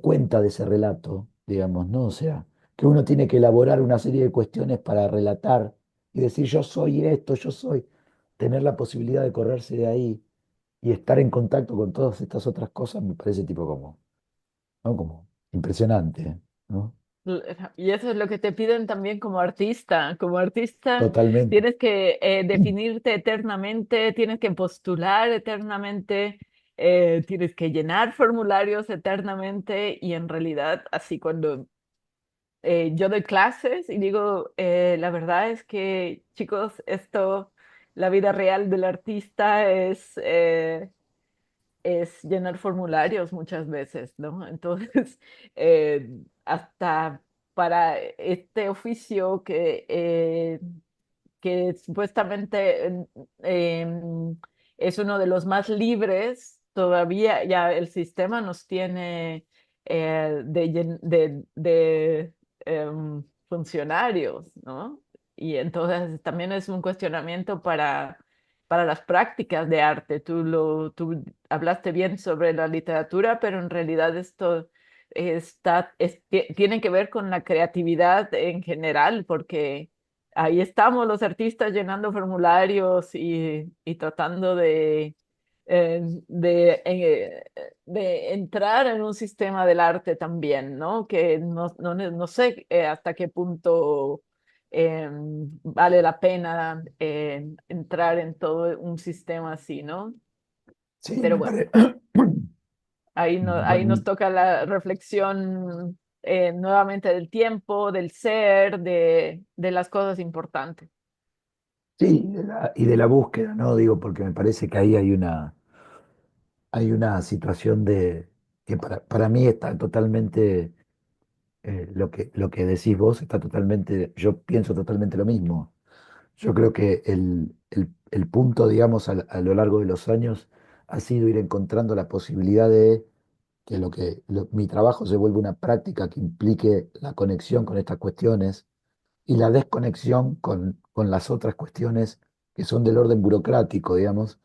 cuenta de ese relato, digamos, ¿no? O sea, que uno tiene que elaborar una serie de cuestiones para relatar y decir yo soy esto, yo soy, tener la posibilidad de correrse de ahí y estar en contacto con todas estas otras cosas me parece tipo como, ¿no? Como impresionante, ¿no? Y eso es lo que te piden también como artista. Como artista Totalmente. tienes que definirte eternamente, tienes que postular eternamente, tienes que llenar formularios eternamente y en realidad así cuando yo doy clases y digo, la verdad es que chicos, la vida real del artista es llenar formularios muchas veces, ¿no? Entonces, hasta para este oficio que supuestamente es uno de los más libres, todavía ya el sistema nos tiene funcionarios, ¿no? Y entonces también es un cuestionamiento para las prácticas de arte. Tú hablaste bien sobre la literatura, pero en realidad esto tiene que ver con la creatividad en general, porque ahí estamos los artistas llenando formularios y tratando eh, de, eh, de entrar en un sistema del arte también, ¿no? Que no sé hasta qué punto vale la pena entrar en todo un sistema así, ¿no? Sí, Pero me bueno, parece. ahí, no, ahí nos toca la reflexión nuevamente del tiempo, del ser, de las cosas importantes. Sí, y de la búsqueda, ¿no? Digo, porque me parece que ahí hay una situación que para mí está totalmente, lo que decís vos está totalmente, yo pienso totalmente lo mismo. Yo creo que el punto, digamos, a lo largo de los años ha sido ir encontrando la posibilidad de que mi trabajo se vuelva una práctica que implique la conexión con estas cuestiones y la desconexión con las otras cuestiones que son del orden burocrático, digamos,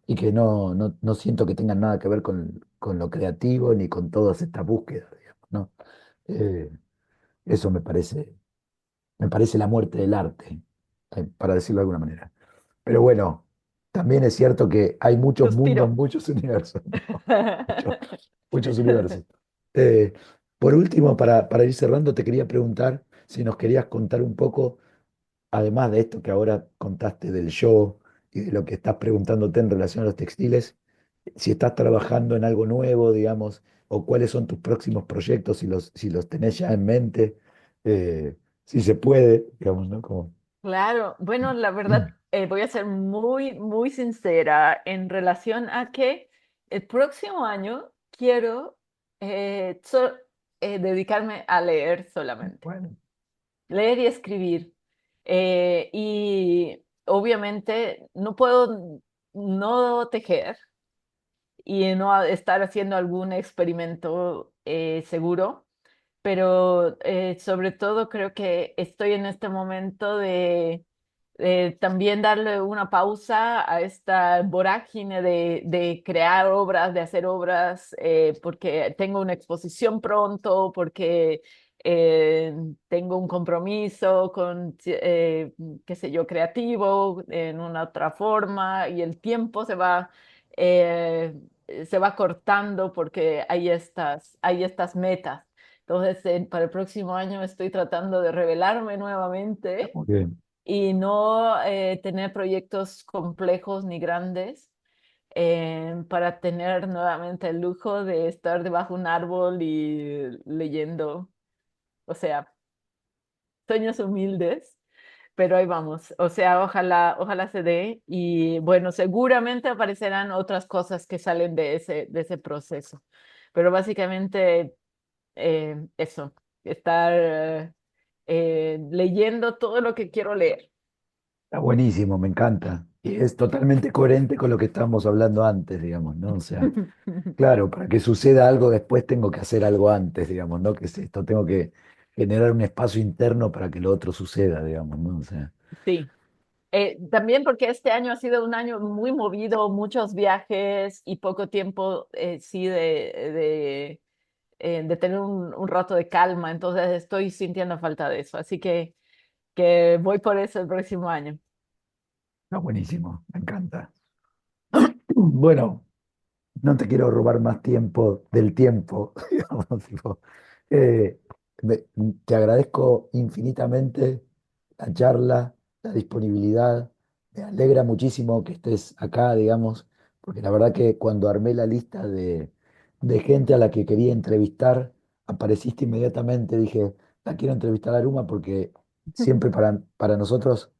y que no siento que tengan nada que ver con lo creativo ni con todas estas búsquedas, digamos, ¿no? Eh, eso me parece la muerte del arte, para decirlo de alguna manera. Pero bueno, también es cierto que hay muchos mundos, Suspiro. muchos universos, ¿no? Muchos, muchos universos. Eh, por último, para ir cerrando, te quería preguntar si nos querías contar un poco, además de esto que ahora contaste del show y de lo que estás preguntándote en relación a los textiles, si estás trabajando en algo nuevo, digamos, o cuáles son tus próximos proyectos, si los tenés ya en mente, si se puede, digamos, ¿no? Como... Claro, bueno, la verdad, voy a ser muy sincera en relación a que el próximo año quiero dedicarme a leer solamente, Bueno, leer y escribir. Y obviamente no puedo no tejer y no estar haciendo algún experimento seguro, pero sobre todo creo que estoy en este momento de también darle una pausa a esta vorágine de crear obras, de hacer obras, porque tengo una exposición pronto, porque tengo un compromiso con, qué sé yo, creativo en una otra forma y el tiempo eh, se va cortando porque hay estas metas. Entonces, para el próximo año estoy tratando de revelarme nuevamente como que y no tener proyectos complejos ni grandes para tener nuevamente el lujo de estar debajo de un árbol y leyendo. O sea, sueños humildes, pero ahí vamos. O sea, ojalá se dé y bueno, seguramente aparecerán otras cosas que salen de ese proceso. Pero básicamente eso, estar leyendo todo lo que quiero leer. está buenísimo, me encanta. Y es totalmente coherente con lo que estábamos hablando antes, digamos, ¿no? O sea, claro, para que suceda algo después tengo que hacer algo antes, digamos, ¿no? Que es esto, tengo que generar un espacio interno para que lo otro suceda, digamos, ¿no? O sea, Sí. También porque este año ha sido un año muy movido, muchos viajes y poco tiempo, sí, de tener un rato de calma. Entonces estoy sintiendo falta de eso. Así que voy por eso el próximo año. está buenísimo, me encanta. Bueno, no te quiero robar más tiempo del tiempo, digamos, tipo, eh, me- te agradezco infinitamente la charla, la disponibilidad. Me alegra muchísimo que estés acá, digamos, porque la verdad que cuando armé la lista de gente a la que quería entrevistar, apareciste inmediatamente. Dije, la quiero entrevistar a Aruma porque siempre para nosotros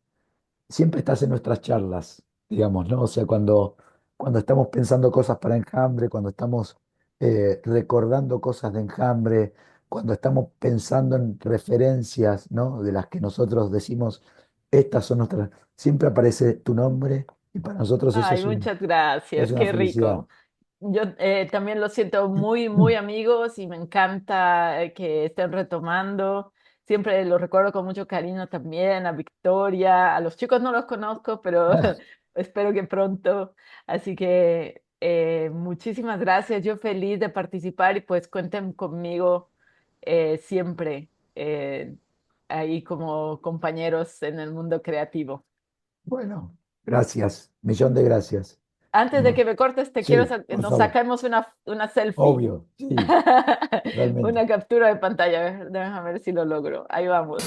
siempre estás en nuestras charlas, digamos, ¿no? O sea, cuando estamos pensando cosas para Enjambre, cuando estamos recordando cosas de Enjambre, cuando estamos pensando en referencias, ¿no? De las que nosotros decimos, estas son nuestras, siempre aparece tu nombre y para nosotros eso Ay, muchas es gracias. una Qué felicidad. rico. Yo también los siento muy, muy amigos y me encanta que estén retomando. Siempre los recuerdo con mucho cariño también, a Victoria, a los chicos no los conozco, pero espero que pronto. Así que muchísimas gracias. Yo feliz de participar y pues cuenten conmigo siempre ahí como compañeros en el mundo creativo. Bueno, gracias, millón de gracias. Antes de que No, me cortes, te quiero, sí, por nos favor, sacamos una selfie. obvio, sí, totalmente. Una captura de pantalla. A ver, déjame ver si lo logro. Ahí vamos.